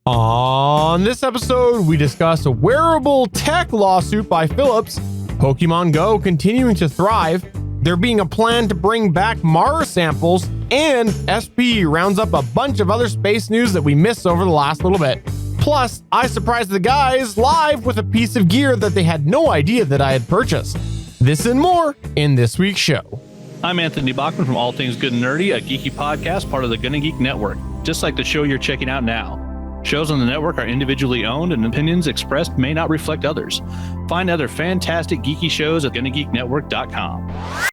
On this episode, we discuss a wearable tech lawsuit by Philips, Pokemon Go continuing to thrive, there being a plan to bring back Mars samples, and SP rounds up a bunch of other space news that we missed over the last little bit. Plus, I surprised the guys live with a piece of gear that they had no idea that I had purchased. This and more in this week's show. I'm Anthony Bachman from All Things Good and Nerdy, a geeky podcast, part of the Gonna Geek Network, just like the show you're checking out now. Shows on the network are individually owned and opinions expressed may not reflect others. Find other fantastic geeky shows at GonnaGeekNetwork.com.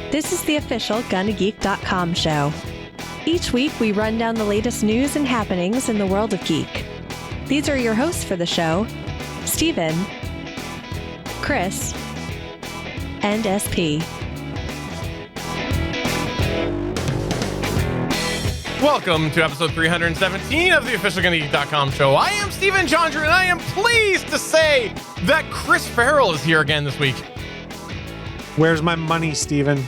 This is the official GonnaGeek.com show. Each week, we run down the latest news and happenings in the world of geek. These are your hosts for the show, Steven, Chris, and SP. Welcome to episode 317 of the official GonnaGeek.com show. I am Steven Chandra, and I am pleased to say that Chris Farrell is here again this week. Where's my money, Steven?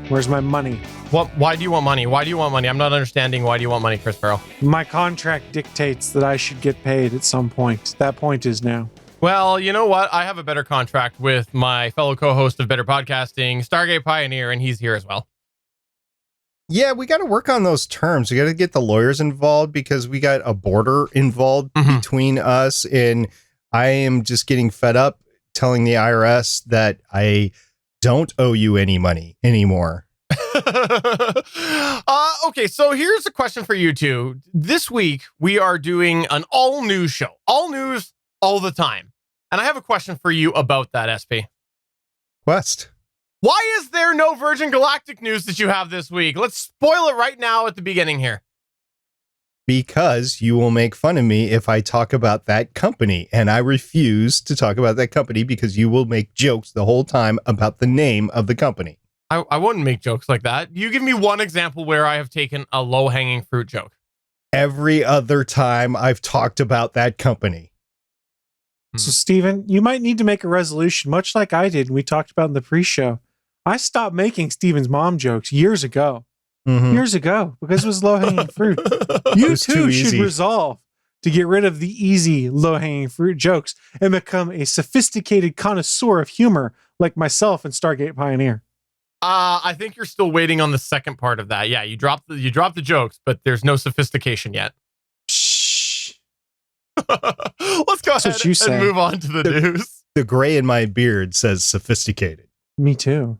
Where's my money? What? Why do you want money? Why do you want money? I'm not understanding why do you want money, Chris Farrell? My contract dictates that I should get paid at some point. That point is now. Well, you know what? I have a better contract with my fellow co-host of Better Podcasting, Stargate Pioneer, and he's here as well. Yeah, we got to work on those terms. We got to get the lawyers involved because we got a border involved between us. And I am just getting fed up telling the IRS that I don't owe you any money anymore. Okay, so here's a question for you two. This week, we are doing an all-news show. All news, all the time. And I have a question for you about that, SP. Quest. Why is there no Virgin Galactic news that you have this week? Let's spoil it right now at the beginning here. Because you will make fun of me if I talk about that company. And I refuse to talk about that company because you will make jokes the whole time about the name of the company. I wouldn't make jokes like that. You give me one example where I have taken a low-hanging fruit joke. Every other time I've talked about that company. So, Steven, you might need to make a resolution, much like I did and we talked about in the pre-show. I stopped making Steven's mom jokes years ago. Years ago, because it was low-hanging fruit. You too should resolve to get rid of the easy low-hanging fruit jokes and become a sophisticated connoisseur of humor like myself and Stargate Pioneer. I think you're still waiting on the second part of that. Yeah, you dropped the jokes, but there's no sophistication yet. Shh. Let's go ahead and move on to the news. The gray in my beard says sophisticated. Me too.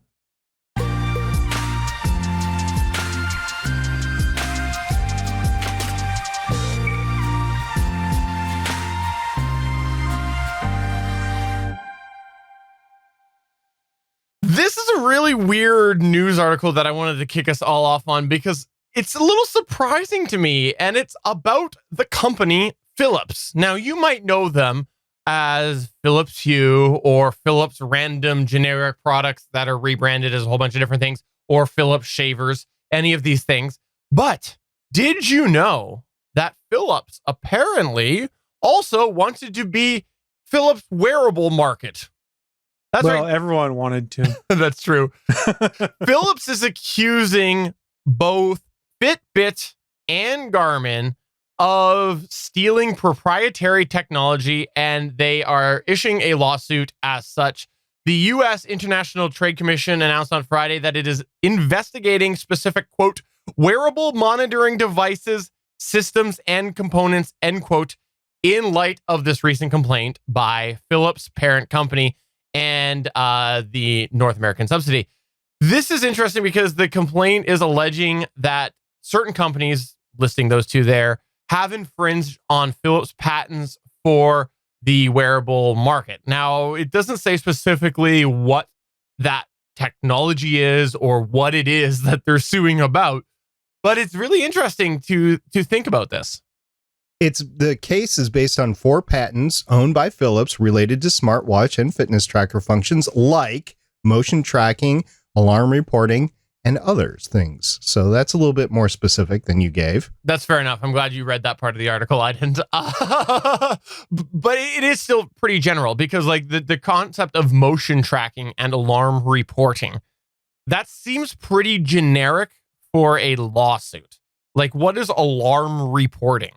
This is a really weird news article that I wanted to kick us all off on because it's a little surprising to me, and it's about the company Philips. Now, you might know them as Philips Hue or Philips random generic products that are rebranded as a whole bunch of different things, or Philips shavers, any of these things. But did you know that Philips apparently also wanted to be Philips wearable market? That's well, right. Everyone wanted to. That's true. Philips is accusing both Fitbit and Garmin of stealing proprietary technology, and they are issuing a lawsuit as such. The U.S. International Trade Commission announced on Friday that it is investigating specific, quote, wearable monitoring devices, systems, and components, end quote, in light of this recent complaint by Philips' parent company and the North American subsidy. This is interesting because the complaint is alleging that certain companies, listing those two there, have infringed on Philips patents for the wearable market. Now, it doesn't say specifically what that technology is or what it is that they're suing about, but it's really interesting to think about this. The case is based on 4 patents owned by Philips related to smartwatch and fitness tracker functions like motion tracking, alarm reporting, and others things. So that's a little bit more specific than you gave. That's fair enough. I'm glad you read that part of the article. I didn't. But it is still pretty general because like the concept of motion tracking and alarm reporting, that seems pretty generic for a lawsuit. Like, what is alarm reporting?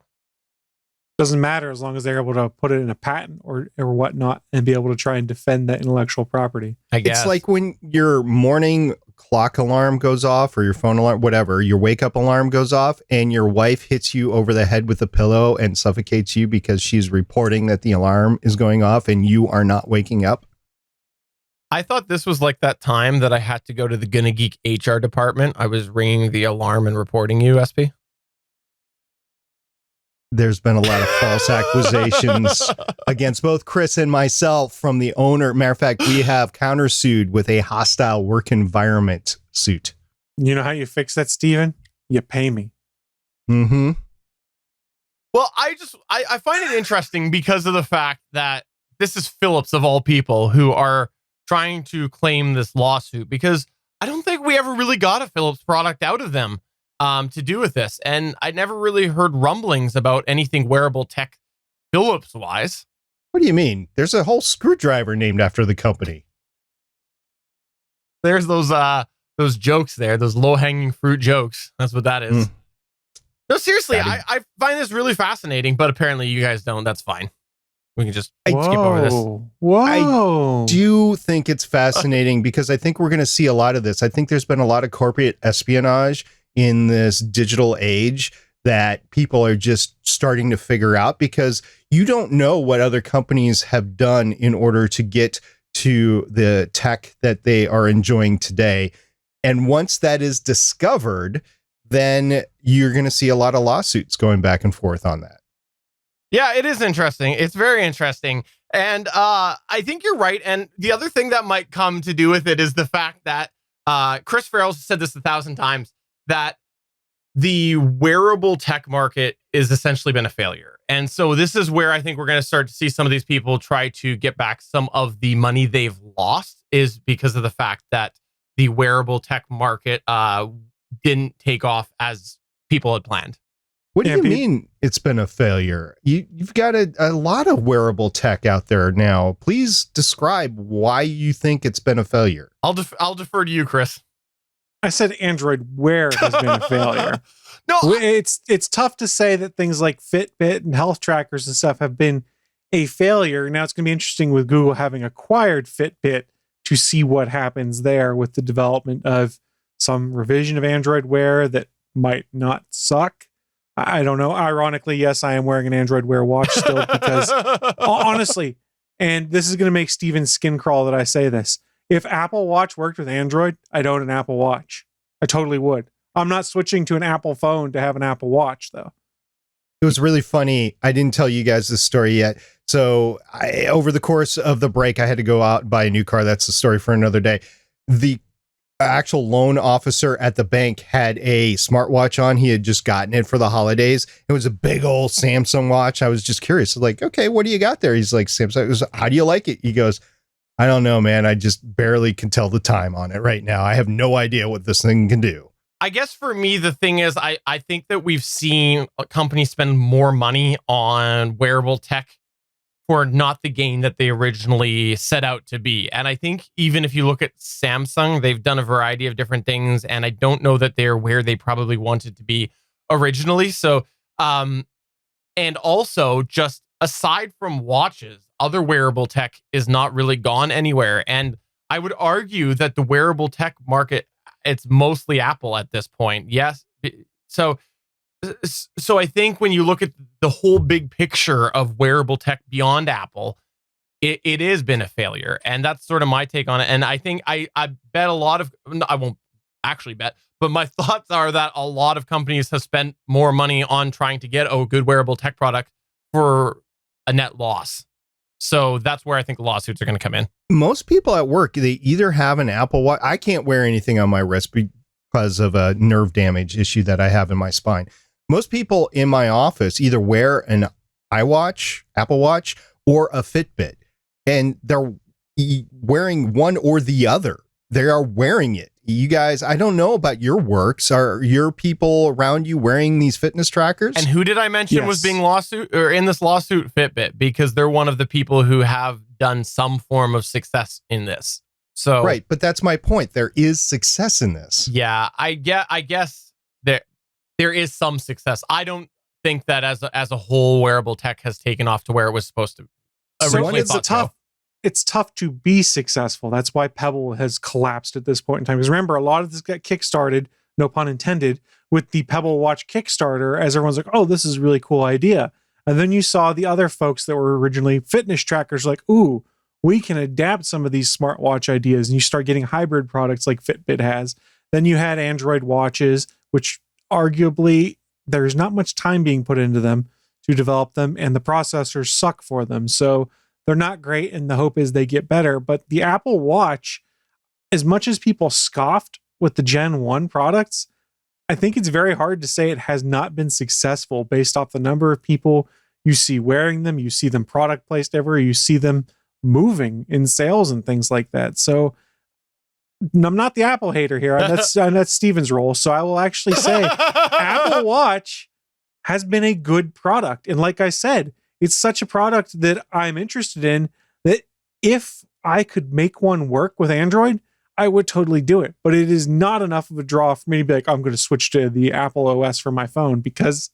Doesn't matter as long as they're able to put it in a patent or whatnot and be able to try and defend that intellectual property. I guess It's like when your morning clock alarm goes off or your phone alarm, whatever, your wake up alarm goes off and your wife hits you over the head with a pillow and suffocates you because she's reporting that the alarm is going off and you are not waking up. I thought this was like that time that I had to go to the Gonna Geek HR department. I was ringing the alarm and reporting you, SP. There's been a lot of false accusations against both Chris and myself from the owner. Matter of fact, we have countersued with a hostile work environment suit. You know how you fix that, Steven? You pay me. Mm-hmm. Well, I find it interesting because of the fact that this is Philips of all people who are trying to claim this lawsuit, because I don't think we ever really got a Philips product out of them to do with this. And I never really heard rumblings about anything wearable tech Philips wise. What do you mean? There's a whole screwdriver named after the company. There's those jokes there, those low hanging fruit jokes. That's what that is. No, seriously, I find this really fascinating, but apparently you guys don't. That's fine. We can just skip over this. Whoa. I do think it's fascinating because I think we're going to see a lot of this. I think there's been a lot of corporate espionage in this digital age that people are just starting to figure out, because you don't know what other companies have done in order to get to the tech that they are enjoying today. And once that is discovered, then you're going to see a lot of lawsuits going back and forth on that. Yeah, it is interesting. It's very interesting. And I think you're right. And the other thing that might come to do with it is the fact that Chris Farrell said this 1,000 times, that the wearable tech market is essentially been a failure. And so this is where I think we're going to start to see some of these people try to get back some of the money they've lost, is because of the fact that the wearable tech market didn't take off as people had planned. What do you mean it's been a failure? You've got a lot of wearable tech out there now. Please describe why you think it's been a failure. I'll defer to you, Chris. I said Android Wear has been a failure. No, it's tough to say that things like Fitbit and health trackers and stuff have been a failure. Now it's going to be interesting with Google having acquired Fitbit to see what happens there with the development of some revision of Android Wear that might not suck. I don't know. Ironically, yes, I am wearing an Android Wear watch still because honestly, and this is going to make Steven's skin crawl that I say this, if Apple Watch worked with Android, I'd own an Apple Watch. I totally would. I'm not switching to an Apple phone to have an Apple Watch, though. It was really funny. I didn't tell you guys this story yet. So over the course of the break, I had to go out and buy a new car. That's a story for another day. The actual loan officer at the bank had a smartwatch on. He had just gotten it for the holidays. It was a big old Samsung watch. I was just curious. Like, okay, what do you got there? He's like, Samsung. I was, how do you like it? He goes, I don't know, man. I just barely can tell the time on it right now. I have no idea what this thing can do. I guess for me, the thing is, I think that we've seen companies spend more money on wearable tech for not the gain that they originally set out to be. And I think even if you look at Samsung, they've done a variety of different things, and I don't know that they're where they probably wanted to be originally. So, and also just aside from watches, other wearable tech is not really gone anywhere. And I would argue that the wearable tech market, it's mostly Apple at this point. Yes. So I think when you look at the whole big picture of wearable tech beyond Apple, it has been a failure. And that's sort of my take on it. And I think I bet a lot of, I won't actually bet, but my thoughts are that a lot of companies have spent more money on trying to get a good wearable tech product for a net loss. So that's where I think the lawsuits are going to come in. Most people at work, they either have an Apple Watch. I can't wear anything on my wrist because of a nerve damage issue that I have in my spine. Most people in my office either wear an iWatch, Apple Watch, or a Fitbit, and they're wearing one or the other. They are wearing it. You guys, I don't know about your works. Are your people around you wearing these fitness trackers? And who did I mention was being in this lawsuit? Fitbit, because they're one of the people who have done some form of success in this. So right, but that's my point. There is success in this. Yeah, I guess there is some success. I don't think that as a whole, wearable tech has taken off to where it was supposed to originally. It's tough to be successful. That's why Pebble has collapsed at this point in time. Because remember, a lot of this got kickstarted, no pun intended, with the Pebble Watch Kickstarter, as everyone's like, oh, this is a really cool idea. And then you saw the other folks that were originally fitness trackers like, ooh, we can adapt some of these smartwatch ideas. And you start getting hybrid products like Fitbit has. Then you had Android watches, which arguably there's not much time being put into them to develop them, and the processors suck for them. So they're not great, and the hope is they get better. But the Apple Watch, as much as people scoffed with the Gen 1 products, I think it's very hard to say it has not been successful based off the number of people you see wearing them, you see them product placed everywhere, you see them moving in sales and things like that. So I'm not the Apple hater here. That's Steven's role. So I will actually say Apple Watch has been a good product. And like I said, it's such a product that I'm interested in that if I could make one work with Android, I would totally do it. But it is not enough of a draw for me to be like, I'm going to switch to the Apple OS for my phone because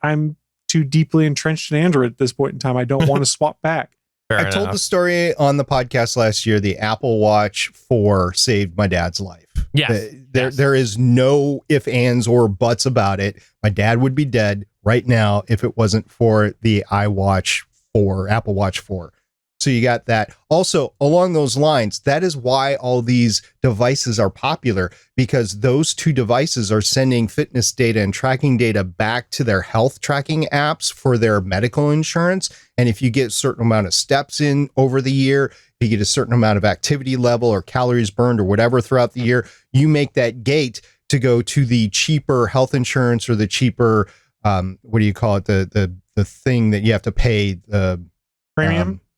I'm too deeply entrenched in Android at this point in time. I don't want to swap back. I told the story on the podcast last year. The Apple Watch 4 saved my dad's life. Yes. There is no ifs, ands, or buts about it. My dad would be dead right now if it wasn't for the iWatch 4, Apple Watch 4. So you got that. Also, along those lines, that is why all these devices are popular, because those two devices are sending fitness data and tracking data back to their health tracking apps for their medical insurance. And if you get a certain amount of steps in over the year, if you get a certain amount of activity level or calories burned or whatever throughout the year, you make that gate to go to the cheaper health insurance or the cheaper, what do you call it? The thing that you have to pay,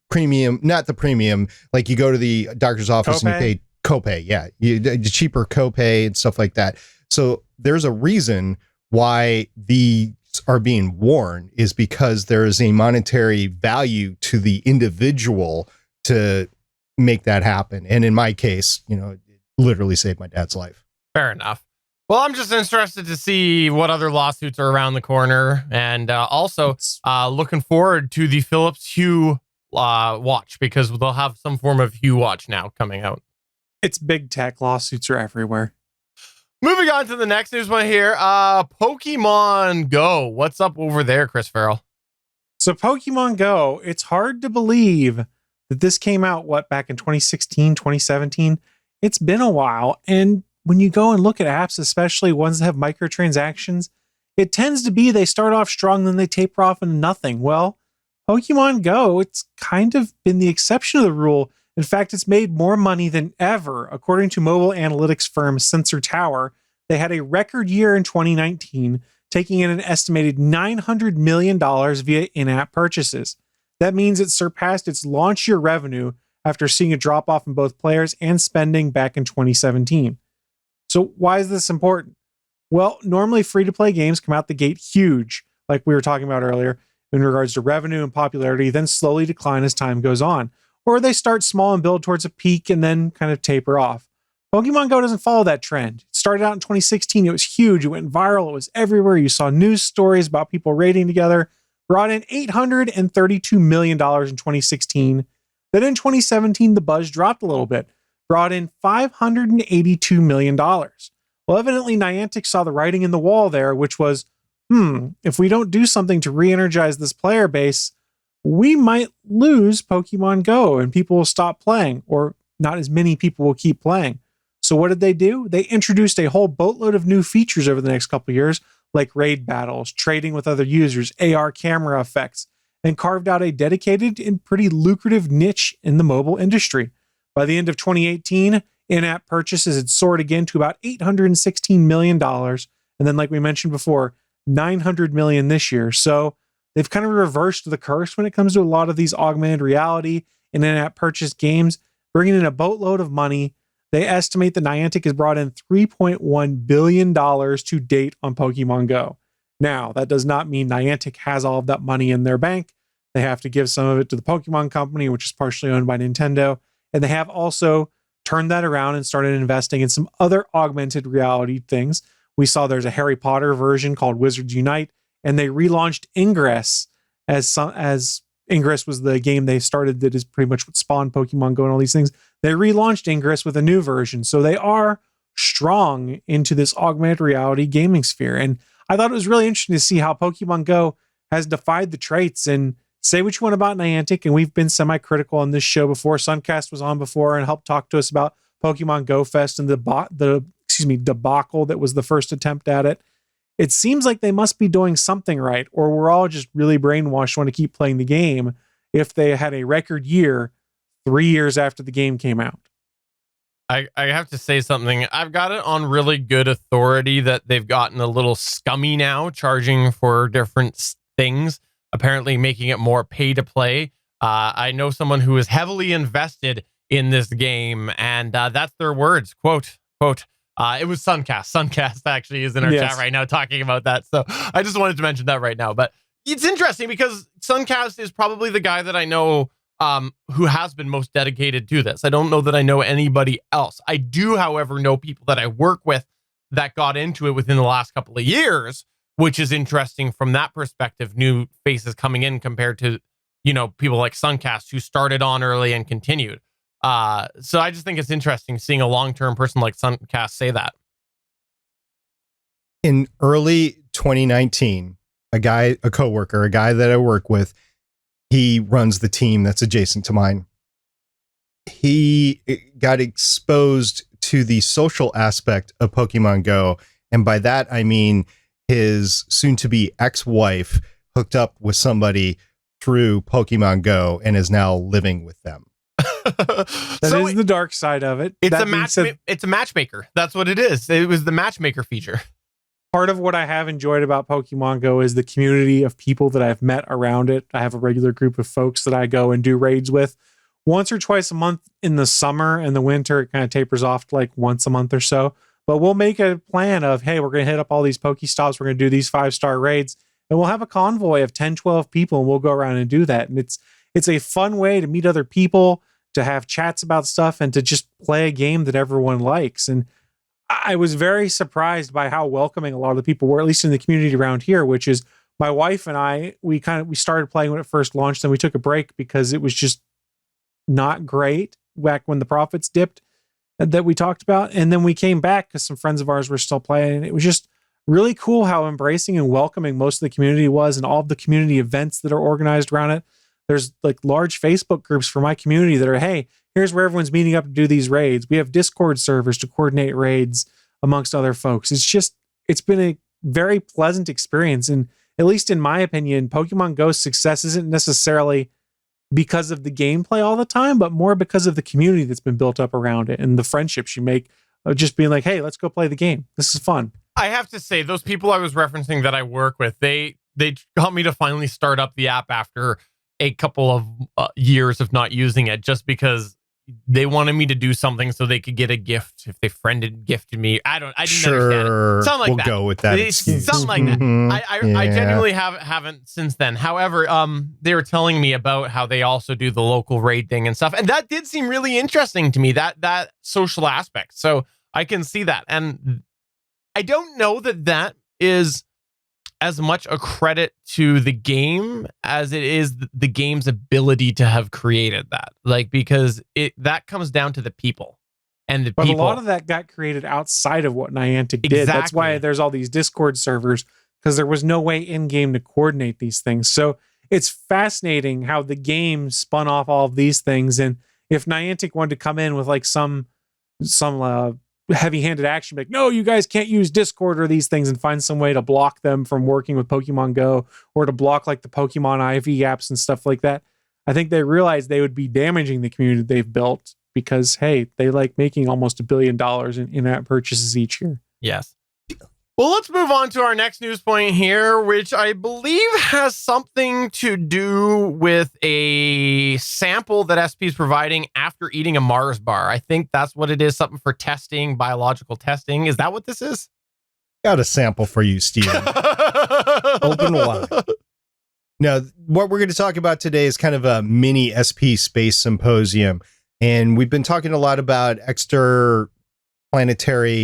premium, not the premium, like you go to the doctor's office and you pay copay. Yeah. The cheaper copay and stuff like that. So there's a reason why these are being worn, is because there is a monetary value to the individual to make that happen. And in my case, it literally saved my dad's life. Fair enough. Well, I'm just interested to see what other lawsuits are around the corner, and also looking forward to the Philips Hue watch, because they'll have some form of Hue watch now coming out. It's big tech. Lawsuits are everywhere. Moving on to the next news one here. Pokemon Go. What's up over there, Chris Farrell? So Pokemon Go, it's hard to believe that this came out, back in 2016, 2017. It's been a while. And when you go and look at apps, especially ones that have microtransactions, it tends to be they start off strong, then they taper off into nothing. Well, Pokemon Go, it's kind of been the exception to the rule. In fact, it's made more money than ever. According to mobile analytics firm Sensor Tower, they had a record year in 2019, taking in an estimated $900 million via in-app purchases. That means it surpassed its launch year revenue after seeing a drop-off in both players and spending back in 2017. So why is this important? Well, normally free-to-play games come out the gate huge, like we were talking about earlier, in regards to revenue and popularity, then slowly decline as time goes on. Or they start small and build towards a peak and then kind of taper off. Pokemon Go doesn't follow that trend. It started out in 2016. It was huge. It went viral. It was everywhere. You saw news stories about people raiding together. Brought in $832 million in 2016. Then in 2017, the buzz dropped a little bit. Brought in $582 million. Well, evidently Niantic saw the writing in the wall there, which was, if we don't do something to re-energize this player base, we might lose Pokemon Go and people will stop playing, or not as many people will keep playing. So what did they do? They introduced a whole boatload of new features over the next couple of years, like raid battles, trading with other users, AR camera effects, and carved out a dedicated and pretty lucrative niche in the mobile industry. By the end of 2018, in-app purchases had soared again to about $816 million. And then, like we mentioned before, $900 million this year. So they've kind of reversed the curse when it comes to a lot of these augmented reality and in-app purchase games, bringing in a boatload of money. They estimate that Niantic has brought in $3.1 billion to date on Pokemon Go. Now, that does not mean Niantic has all of that money in their bank. They have to give some of it to the Pokemon Company, which is partially owned by Nintendo. And they have also turned that around and started investing in some other augmented reality things. We saw there's a Harry Potter version called Wizards Unite, and they relaunched Ingress as Ingress was the game they started that is pretty much what spawned Pokemon Go and all these things. They relaunched Ingress with a new version. So they are strong into this augmented reality gaming sphere. And I thought it was really interesting to see how Pokemon Go has defied the traits. And say what you want about Niantic, and we've been semi-critical on this show before. Suncast was on before and helped talk to us about Pokemon Go Fest and the debacle that was the first attempt at it. It seems like they must be doing something right, or we're all just really brainwashed, want to keep playing the game if they had a record year 3 years after the game came out. I have to say something. I've got it on really good authority that they've gotten a little scummy now, charging for different things, apparently making it more pay to play. I know someone who is heavily invested in this game, and that's their words. Quote, it was Suncast. Suncast actually is in our chat right now talking about that. So I just wanted to mention that right now. But it's interesting because Suncast is probably the guy that I know who has been most dedicated to this. I don't know that I know anybody else. I do, however, know people that I work with that got into it within the last couple of years, which is interesting from that perspective. New faces coming in compared to, people like Suncast who started on early and continued. So I just think it's interesting seeing a long-term person like Suncast say that. In early 2019, a coworker, a guy that I work with, he runs the team that's adjacent to mine. He got exposed to the social aspect of Pokemon Go. And by that, I mean his soon-to-be ex-wife hooked up with somebody through Pokemon Go and is now living with them. That is the dark side of it. It's a matchmaker. That's what it is. It was the matchmaker feature. Part of what I have enjoyed about Pokemon Go is the community of people that I've met around it. I have a regular group of folks that I go and do raids with once or twice a month in the summer. And the winter, it kind of tapers off to like once a month or so. But we'll make a plan of, hey, we're going to hit up all these Pokestops. We're going to do these 5-star raids. And we'll have a convoy of 10, 12 people, and we'll go around and do that. And it's a fun way to meet other people, to have chats about stuff, and to just play a game that everyone likes. And I was very surprised by how welcoming a lot of the people were, at least in the community around here, which is my wife and I, we started playing when it first launched, and we took a break because it was just not great back when the profits dipped that we talked about. And then we came back because some friends of ours were still playing, and it was just really cool how embracing and welcoming most of the community was, and all of the community events that are organized around it. There's like large Facebook groups for my community that are, hey, here's where everyone's meeting up to do these raids. We have Discord servers to coordinate raids amongst other folks. It's been a very pleasant experience. And at least in my opinion, Pokemon Go's success isn't necessarily because of the gameplay all the time, but more because of the community that's been built up around it and the friendships you make of just being like, hey, let's go play the game. This is fun. I have to say, those people I was referencing that I work with, they got me to finally start up the app after a couple of years of not using it, just because they wanted me to do something so they could get a gift if they gifted me. I didn't understand it. Something like we'll that. Go with that. Something like that. I genuinely haven't since then. However, they were telling me about how they also do the local raid thing and stuff, and that did seem really interesting to me. That social aspect. So I can see that, and I don't know that is as much a credit to the game as it is the game's ability to have created that. Like, because that comes down to the people and the people. But a lot of that got created outside of what Niantic did. That's why there's all these Discord servers, because there was no way in game to coordinate these things. So it's fascinating how the game spun off all of these things. And if Niantic wanted to come in with like some heavy-handed action, like, no, you guys can't use Discord or these things, and find some way to block them from working with Pokemon Go, or to block like the Pokemon IV apps and stuff like that, I think they realized they would be damaging the community they've built, because hey, they like making almost $1 billion in in-app purchases each year. Yes. Well, let's move on to our next news point here, which I believe has something to do with a sample that SP is providing after eating a Mars bar. I think that's what it is. Something for testing, biological testing. Is that what this is? Got a sample for you, Steven. Open wide. Now, what we're going to talk about today is kind of a mini SP space symposium. And we've been talking a lot about extraplanetary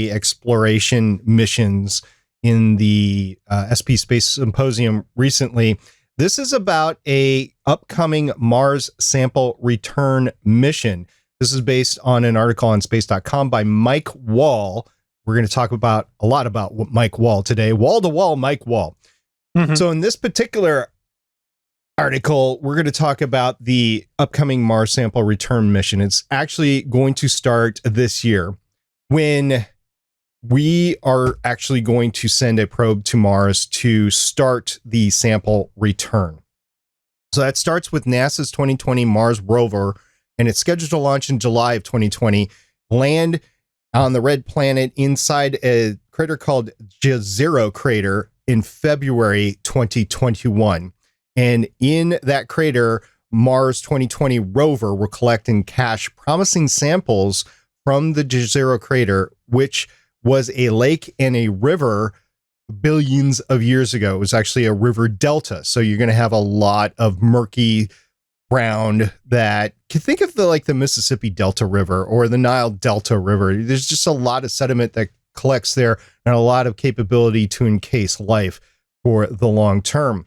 exploration missions in the SP Space Symposium recently. This is about a upcoming Mars sample return mission. This is based on an article on space.com by Mike Wall. We're going to talk about a lot about Mike Wall today. Wall to wall, Mike Wall. Mm-hmm. So in this particular article, we're going to talk about the upcoming Mars sample return mission. It's actually going to start this year when we are actually going to send a probe to Mars to start the sample return. So that starts with NASA's 2020 Mars rover, and it's scheduled to launch in July of 2020, land on the red planet inside a crater called Jezero crater in February 2021. And in that crater, Mars 2020 rover will collect and cache promising samples from the Jezero crater, which was a lake and a river billions of years ago. It was actually a river delta. So you're going to have a lot of murky ground that can think of the Mississippi Delta River or the Nile Delta River. There's just a lot of sediment that collects there and a lot of capability to encase life for the long term.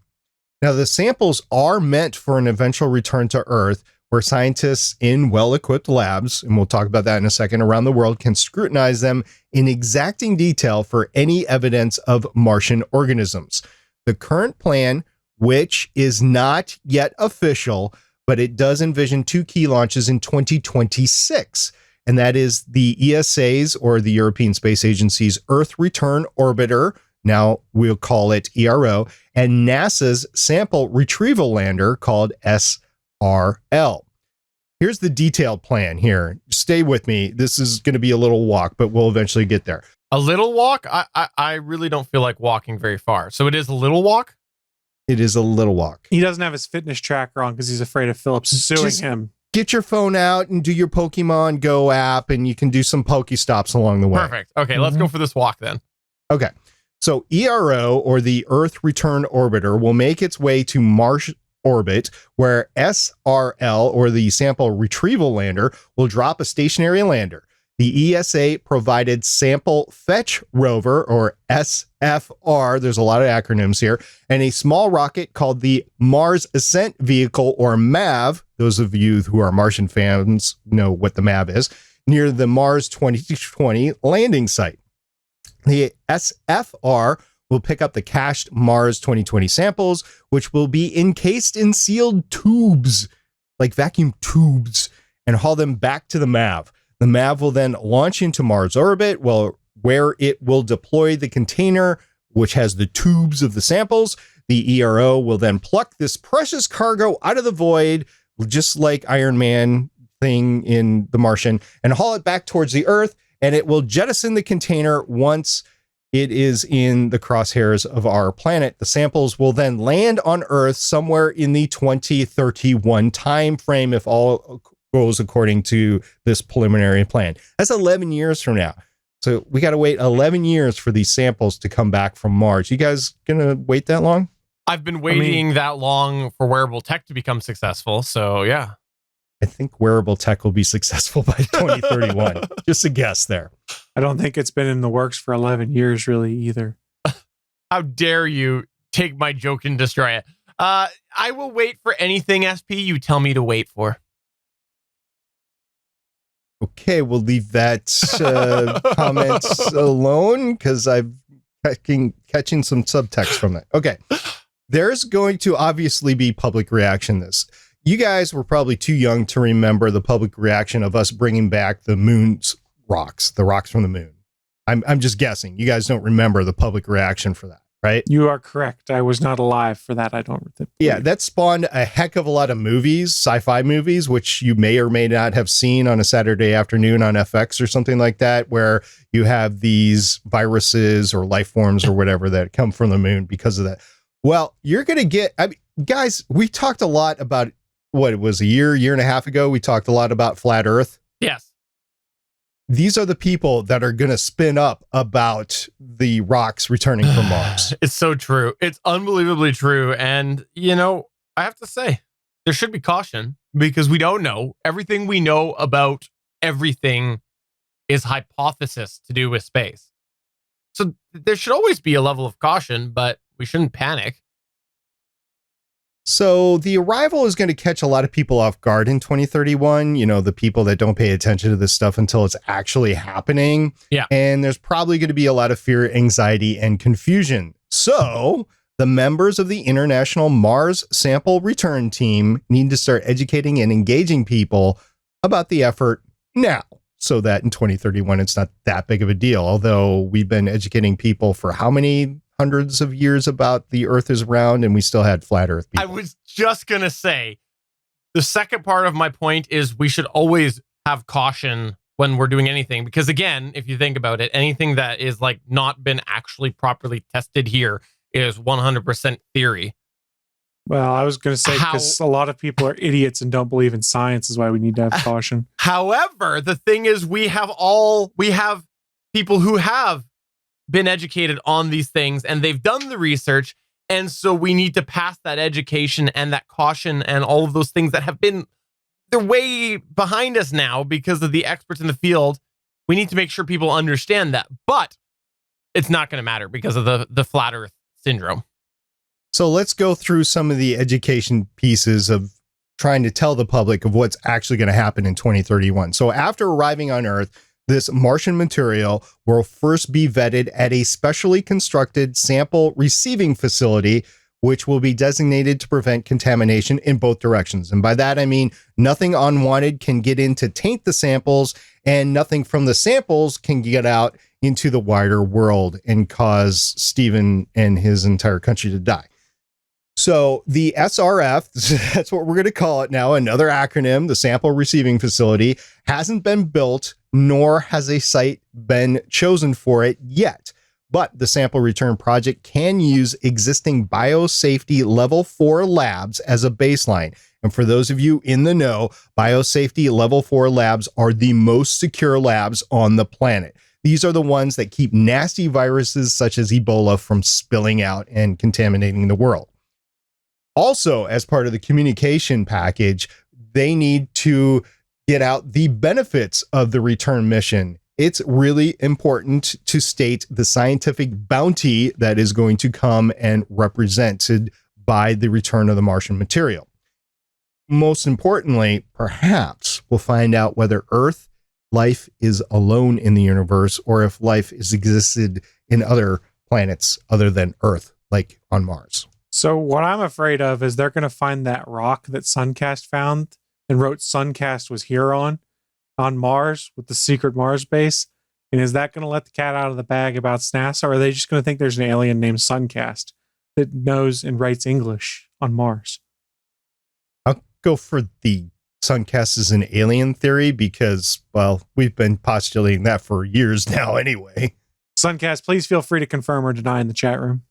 Now, the samples are meant for an eventual return to Earth, where scientists in well-equipped labs, and we'll talk about that in a second, around the world can scrutinize them in exacting detail for any evidence of Martian organisms. The current plan, which is not yet official, but it does envision 2 key launches in 2026, and that is the ESA's, or the European Space Agency's, Earth Return Orbiter, now we'll call it ERO, and NASA's Sample Retrieval Lander, called SRL. Here's the detailed plan here. Stay with me. This is going to be a little walk, but we'll eventually get there. A little walk? I really don't feel like walking very far. So it is a little walk? It is a little walk. He doesn't have his fitness tracker on because he's afraid of Phillips suing him. Get your phone out and do your Pokemon Go app, and you can do some Pokestops along the way. Perfect. Okay, let's go for this walk then. Okay. So ERO, or the Earth Return Orbiter, will make its way to Mars orbit, where SRL, or the Sample Retrieval Lander, will drop a stationary lander. The ESA provided Sample Fetch Rover, or SFR, there's a lot of acronyms here, and a small rocket called the Mars Ascent Vehicle, or MAV. Those of you who are Martian fans know what the MAV is, near the Mars 2020 landing site. The SFR will pick up the cached Mars 2020 samples, which will be encased in sealed tubes, like vacuum tubes, and haul them back to the MAV. The MAV will then launch into Mars orbit, where it will deploy the container, which has the tubes of the samples. The ERO will then pluck this precious cargo out of the void, just like Iron Man thing in The Martian, and haul it back towards the Earth, and it will jettison the container once it is in the crosshairs of our planet. The samples will then land on Earth somewhere in the 2031 time frame, if all goes according to this preliminary plan. That's 11 years from now. So we got to wait 11 years for these samples to come back from Mars. You guys gonna wait that long? I've been waiting that long for wearable tech to become successful. So yeah. I think wearable tech will be successful by 2031. Just a guess there. I don't think it's been in the works for 11 years really either. How dare you take my joke and destroy it? I will wait for anything, SP, you tell me to wait for. Okay, we'll leave that comment alone because I'm catching some subtext from it. Okay, there's going to obviously be public reaction to this. You guys were probably too young to remember the public reaction of us bringing back the moon's rocks, the rocks from the moon. I'm just guessing. You guys don't remember the public reaction for that, right? You are correct. I was not alive for that. I don't. Yeah, that spawned a heck of a lot of movies, sci-fi movies, which you may or may not have seen on a Saturday afternoon on FX or something like that, where you have these viruses or life forms or whatever that come from the moon because of that. Well, you're going to get, guys, we talked a lot about, what it was, a year and a half ago, we talked a lot about flat Earth. Yes. These are the people that are going to spin up about the rocks returning from Mars. It's so true. It's unbelievably true. And, you know, I have to say, there should be caution because we don't know. Everything we know about everything is hypothesis to do with space. So there should always be a level of caution, but we shouldn't panic. So the arrival is going to catch a lot of people off guard in 2031. You know, the people that don't pay attention to this stuff until it's actually happening. Yeah. And there's probably going to be a lot of fear, anxiety, and confusion. So the members of the International Mars Sample Return Team need to start educating and engaging people about the effort now, so that in 2031, it's not that big of a deal. Although we've been educating people for how many hundreds of years about the Earth is round, and we still had flat Earth people. I was just going to say, the second part of my point is we should always have caution when we're doing anything. Because again, if you think about it, anything that is like not been actually properly tested here is 100% theory. Well, I was going to say, because a lot of people are idiots and don't believe in science is why we need to have caution. However, the thing is, we have people who have been educated on these things and they've done the research. And so we need to pass that education and that caution and all of those things that have been, they're way behind us now because of the experts in the field. We need to make sure people understand that, but it's not going to matter because of the flat Earth syndrome. So let's go through some of the education pieces of trying to tell the public of what's actually going to happen in 2031. So after arriving on Earth, this Martian material will first be vetted at a specially constructed sample receiving facility, which will be designated to prevent contamination in both directions. And by that, I mean nothing unwanted can get in to taint the samples, and nothing from the samples can get out into the wider world and cause Stephen and his entire country to die. So the SRF, that's what we're going to call it now, another acronym, the Sample Receiving Facility, hasn't been built, nor has a site been chosen for it yet. But the Sample Return Project can use existing biosafety level 4 labs as a baseline. And for those of you in the know, biosafety level 4 labs are the most secure labs on the planet. These are the ones that keep nasty viruses such as Ebola from spilling out and contaminating the world. Also, as part of the communication package, they need to get out the benefits of the return mission. It's really important to state the scientific bounty that is going to come and represented by the return of the Martian material. Most importantly, perhaps we'll find out whether Earth life is alone in the universe or if life has existed in other planets other than Earth, like on Mars. So what I'm afraid of is they're going to find that rock that Suncast found and wrote Suncast was here on Mars with the secret Mars base. And is that going to let the cat out of the bag about NASA? Or are they just going to think there's an alien named Suncast that knows and writes English on Mars? I'll go for the Suncast is an alien theory because, well, we've been postulating that for years now anyway. Suncast, please feel free to confirm or deny in the chat room.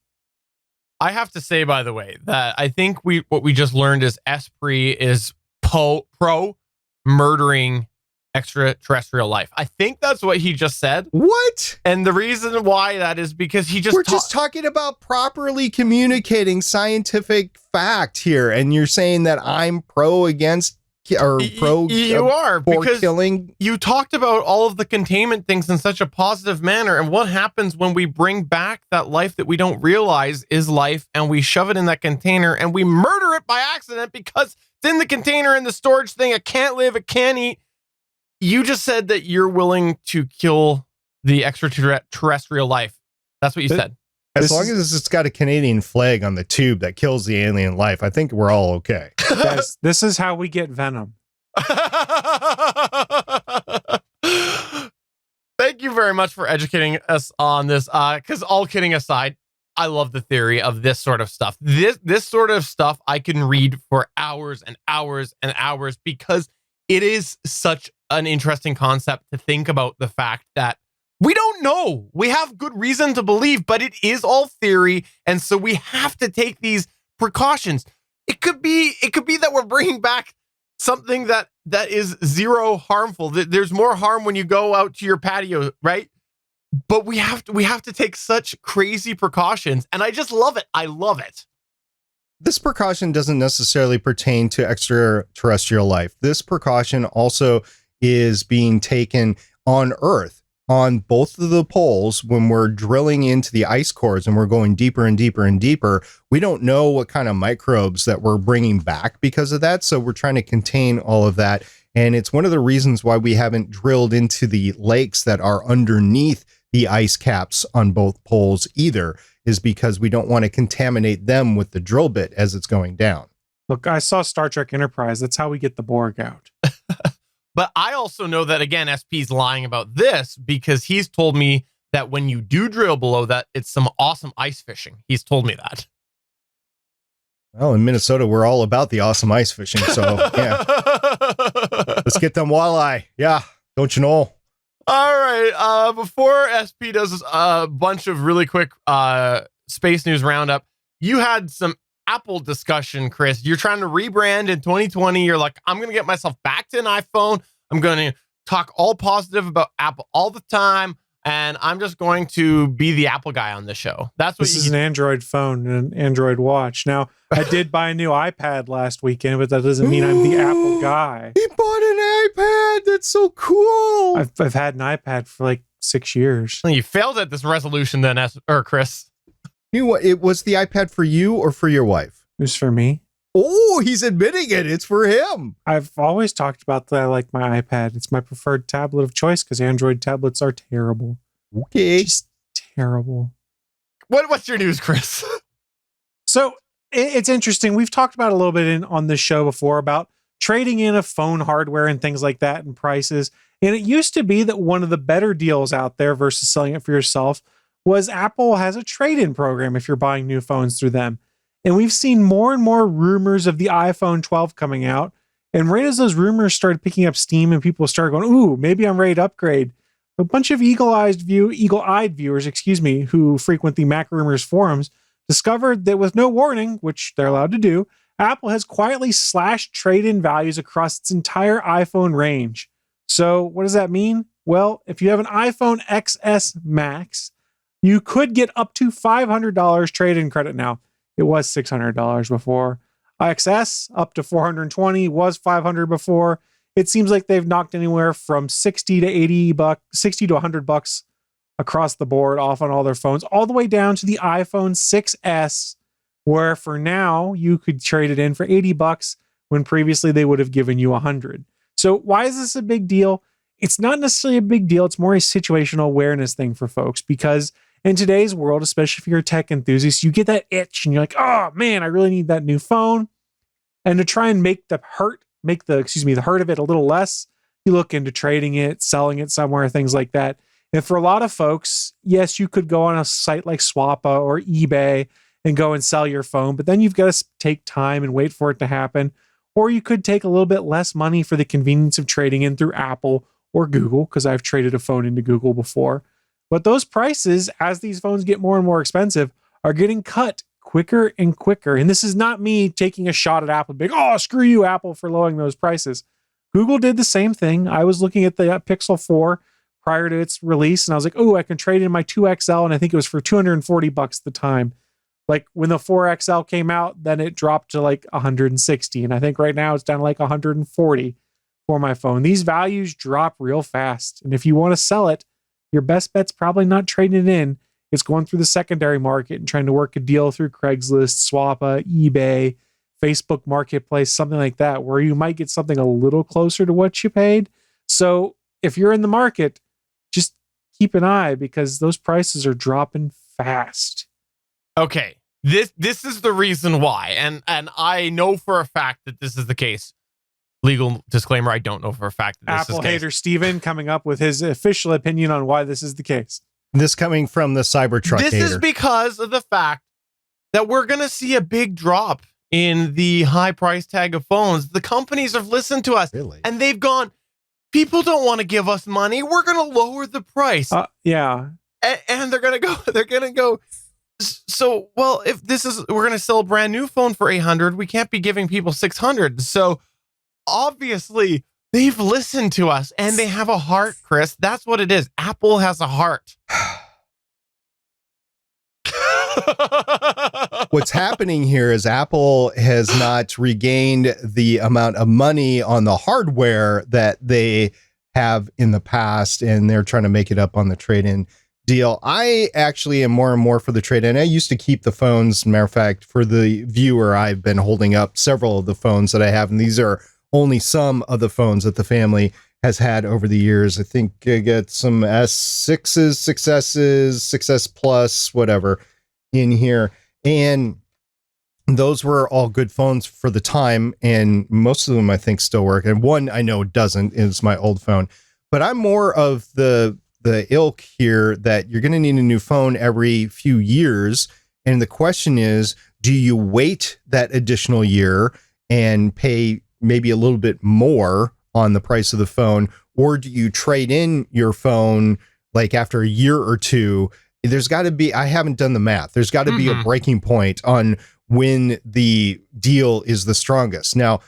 I have to say, by the way, that I think what we just learned is Esprit is pro murdering extraterrestrial life. I think that's what he just said. What? And the reason why that is because he just we're just talking about properly communicating scientific fact here, and you're saying that I'm pro against or pro you are because killing. You talked about all of the containment things in such a positive manner, and what happens when we bring back that life that we don't realize is life and we shove it in that container and we murder it by accident because it's in the container in the storage thing, it can't live, it can't eat. You just said that you're willing to kill the extraterrestrial life. That's what you said. As long as it's got a Canadian flag on the tube that kills the alien life, I think we're all okay. Guys, this is how we get Venom. Thank you very much for educating us on this. Because all kidding aside, I love the theory of this sort of stuff. This sort of stuff I can read for hours and hours and hours because it is such an interesting concept to think about the fact that we don't know. We have good reason to believe, but it is all theory. And so we have to take these precautions. It could be that we're bringing back something that is zero harmful. There's more harm when you go out to your patio, right? But we have to take such crazy precautions. And I just love it. I love it. This precaution doesn't necessarily pertain to extraterrestrial life. This precaution also is being taken on Earth on both of the poles, when we're drilling into the ice cores and we're going deeper and deeper and deeper, we don't know what kind of microbes that we're bringing back because of that. So we're trying to contain all of that. And it's one of the reasons why we haven't drilled into the lakes that are underneath the ice caps on both poles either, is because we don't want to contaminate them with the drill bit as it's going down. Look, I saw Star Trek Enterprise. That's how we get the Borg out. But I also know that, again, SP's lying about this because he's told me that when you do drill below that, it's some awesome ice fishing. He's told me that. Well, in Minnesota, we're all about the awesome ice fishing. So, yeah. Let's get them walleye. Yeah. Don't you know? All right. Before SP does a bunch of really quick space news roundup, you had some Apple discussion, Chris. You're trying to rebrand in 2020. You're like, I'm going to get myself back to an iPhone. I'm going to talk all positive about Apple all the time. And I'm just going to be the Apple guy on this show. That's what this is an Android phone and an Android watch. Now, I did buy a new iPad last weekend, but that doesn't mean I'm the Apple guy. He bought an iPad. That's so cool. I've had an iPad for like 6 years. You failed at this resolution then, Chris. You know what? It was the iPad for you or for your wife? It was for me. Oh, he's admitting it. It's for him. I've always talked about that I like my iPad. It's my preferred tablet of choice because Android tablets are terrible. Okay. Just terrible. What's your news, Chris? So it's interesting. We've talked about a little bit on this show before about trading in of phone hardware and things like that and prices. And it used to be that one of the better deals out there versus selling it for yourself was Apple has a trade-in program if you're buying new phones through them. And we've seen more and more rumors of the iPhone 12 coming out. And right as those rumors started picking up steam and people started going, ooh, maybe I'm ready to upgrade, a bunch of eagle-eyed viewers, who frequent the Mac Rumors forums discovered that with no warning, which they're allowed to do, Apple has quietly slashed trade-in values across its entire iPhone range. So what does that mean? Well, if you have an iPhone XS Max, you could get up to $500 trade-in credit now. It was $600 before. XS up to $420, was $500 before. It seems like they've knocked anywhere from $60 to $100 across the board off on all their phones, all the way down to the iPhone 6S, where for now you could trade it in for $80 when previously they would have given you $100. So why is this a big deal? It's not necessarily a big deal. It's more a situational awareness thing for folks, because in today's world, especially if you're a tech enthusiast, you get that itch and you're like, oh man, I really need that new phone. And to try and make the hurt of it a little less, you look into trading it, selling it somewhere, things like that. And for a lot of folks, yes, you could go on a site like Swappa or eBay and go and sell your phone, but then you've got to take time and wait for it to happen. Or you could take a little bit less money for the convenience of trading in through Apple or Google, because I've traded a phone into Google before. But those prices, as these phones get more and more expensive, are getting cut quicker and quicker. And this is not me taking a shot at Apple, big, oh, screw you, Apple, for lowering those prices. Google did the same thing. I was looking at the Pixel 4 prior to its release, and I was like, oh, I can trade in my 2XL, and I think it was for $240 at the time. Like when the 4XL came out, then it dropped to like 160, and I think right now it's down to like 140 for my phone. These values drop real fast, and if you want to sell it, your best bet's probably not trading it in. It's going through the secondary market and trying to work a deal through Craigslist, Swappa, eBay, Facebook Marketplace, something like that, where you might get something a little closer to what you paid. So if you're in the market, just keep an eye, because those prices are dropping fast. Okay, this is the reason why, and I know for a fact that this is the case. Legal disclaimer, I don't know for a fact that this Apple is the case. hater Steven coming up with his official opinion on why this is the case. This coming from the Cybertruck This hater. is because of the fact that we're going to see a big drop in the high price tag of phones. The companies have listened to us, Really? and they've gone, people don't want to give us money. We're going to lower the price. Yeah. And they're going to go, so, well, if we're going to sell a brand new phone for $800, we can't be giving people $600. So obviously they've listened to us, and they have a heart, Chris. That's what it is. Apple has a heart. What's happening here is Apple has not regained the amount of money on the hardware that they have in the past, and they're trying to make it up on the trade-in deal. I actually am more and more for the trade-in. I used to keep the phones. Matter of fact, for the viewer, I've been holding up several of the phones that I have, and these are only some of the phones that the family has had over the years. I think I got some S6s, 6Ss, 6S Plus, whatever in here. And those were all good phones for the time, and most of them I think still work. And one I know doesn't is my old phone. But I'm more of the ilk here that you're going to need a new phone every few years. And the question is, do you wait that additional year and pay maybe a little bit more on the price of the phone, or do you trade in your phone like after a year or two? There's got to be, I haven't done the math. There's got to be a breaking point on when the deal is the strongest. Now,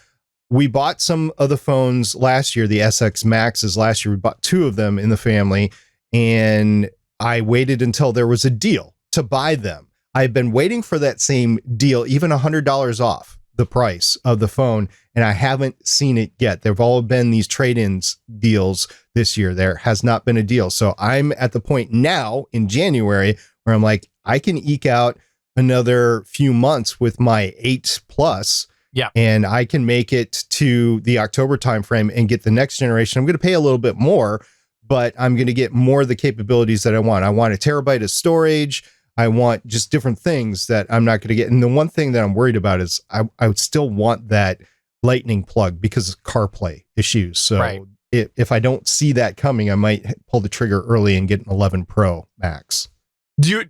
we bought some of the phones last year, the SX Maxes last year. We bought 2 of them in the family, and I waited until there was a deal to buy them. I've been waiting for that same deal, even $100 off the price of the phone, and I haven't seen it yet. There've all been these trade-ins deals this year. There has not been a deal. So I'm at the point now in January where I'm like, I can eke out another few months with my 8 Plus. Yeah. And I can make it to the October timeframe and get the next generation. I'm going to pay a little bit more, but I'm going to get more of the capabilities that I want. I want a terabyte of storage. I want just different things that I'm not going to get. And the one thing that I'm worried about is I would still want that lightning plug because of CarPlay issues. So if I don't see that coming, I might pull the trigger early and get an 11 Pro Max.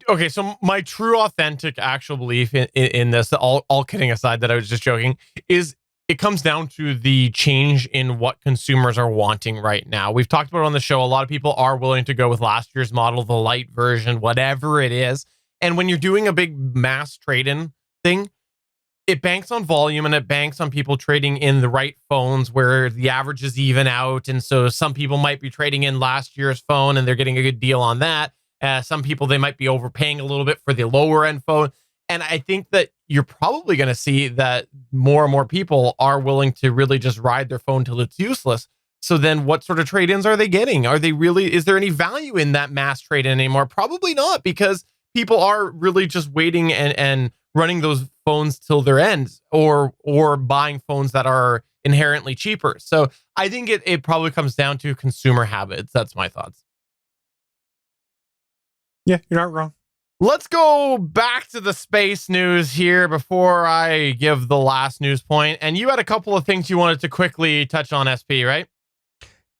Okay, so my true, authentic, actual belief in this, all kidding aside that I was just joking, is it comes down to the change in what consumers are wanting right now. We've talked about it on the show. A lot of people are willing to go with last year's model, the light version, whatever it is. And when you're doing a big mass trade-in thing, it banks on volume and it banks on people trading in the right phones where the averages even out. And so some people might be trading in last year's phone and they're getting a good deal on that. Some people, they might be overpaying a little bit for the lower end phone. And I think that you're probably going to see that more and more people are willing to really just ride their phone till it's useless. So then what sort of trade-ins are they getting? Are they really, is there any value in that mass trade-in anymore? Probably not, because people are really just waiting and running those phones till their end, or buying phones that are inherently cheaper. So I think it probably comes down to consumer habits. That's my thoughts. Yeah, you're not wrong. Let's go back to the space news here before I give the last news point. And you had a couple of things you wanted to quickly touch on, SP, right?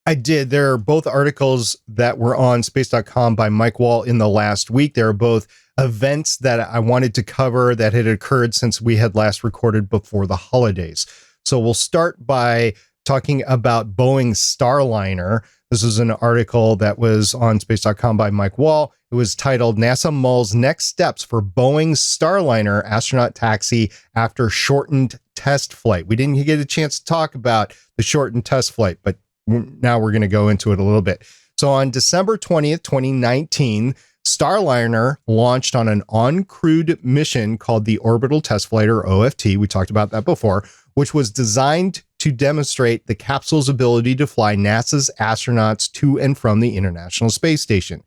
I did. There are both articles that were on space.com by Mike Wall in the last week. There are both events that I wanted to cover that had occurred since we had last recorded before the holidays. So we'll start by talking about Boeing's Starliner. This is an article that was on space.com by Mike Wall. It was titled NASA Mulls Next Steps for Boeing's Starliner Astronaut Taxi After Shortened Test Flight. We didn't get a chance to talk about the shortened test flight, but now we're going to go into it a little bit. So on December 20th, 2019, Starliner launched on an uncrewed mission called the Orbital Test Flight, or OFT. We talked about that before, which was designed to demonstrate the capsule's ability to fly NASA's astronauts to and from the International Space Station.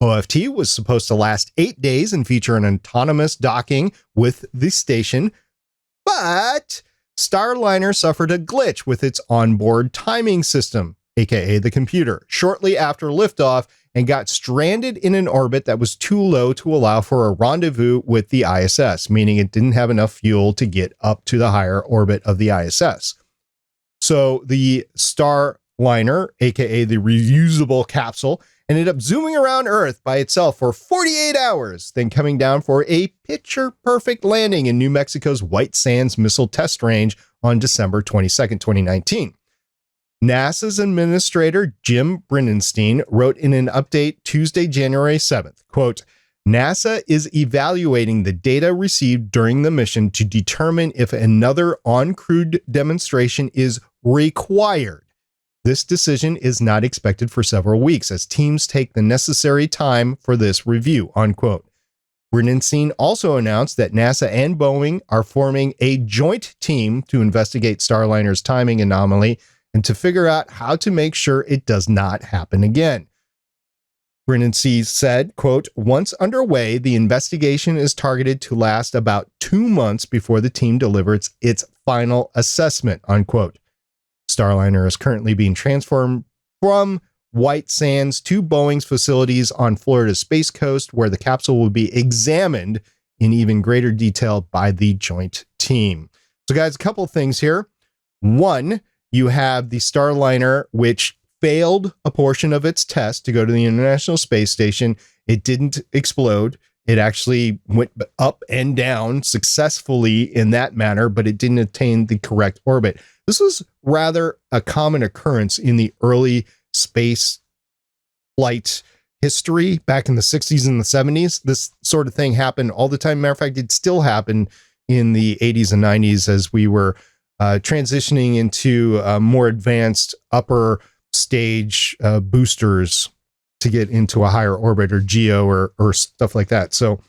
OFT was supposed to last 8 days and feature an autonomous docking with the station, but Starliner suffered a glitch with its onboard timing system, aka the computer, shortly after liftoff, and got stranded in an orbit that was too low to allow for a rendezvous with the ISS, meaning it didn't have enough fuel to get up to the higher orbit of the ISS. So the Starliner, aka the reusable capsule, ended up zooming around Earth by itself for 48 hours, then coming down for a picture-perfect landing in New Mexico's White Sands Missile Test Range on December 22nd, 2019. NASA's administrator, Jim Bridenstine, wrote in an update Tuesday, January 7th, quote, NASA is evaluating the data received during the mission to determine if another uncrewed demonstration is required. This decision is not expected for several weeks as teams take the necessary time for this review, unquote. Bridenstine also announced that NASA and Boeing are forming a joint team to investigate Starliner's timing anomaly and to figure out how to make sure it does not happen again. Brennan C. said, quote, once underway, the investigation is targeted to last about 2 months before the team delivers its final assessment, unquote. Starliner is currently being transformed from White Sands to Boeing's facilities on Florida's Space Coast, where the capsule will be examined in even greater detail by the joint team. So, guys, a couple of things here. One, you have the Starliner, which failed a portion of its test to go to the International Space Station. It didn't explode. It actually went up and down successfully in that manner, but it didn't attain the correct orbit. This was rather a common occurrence in the early space flight history back in the 60s and the 70s. This sort of thing happened all the time. Matter of fact, it still happened in the 80s and 90s as we were transitioning into more advanced upper stage boosters to get into a higher orbit or geo or stuff like that. So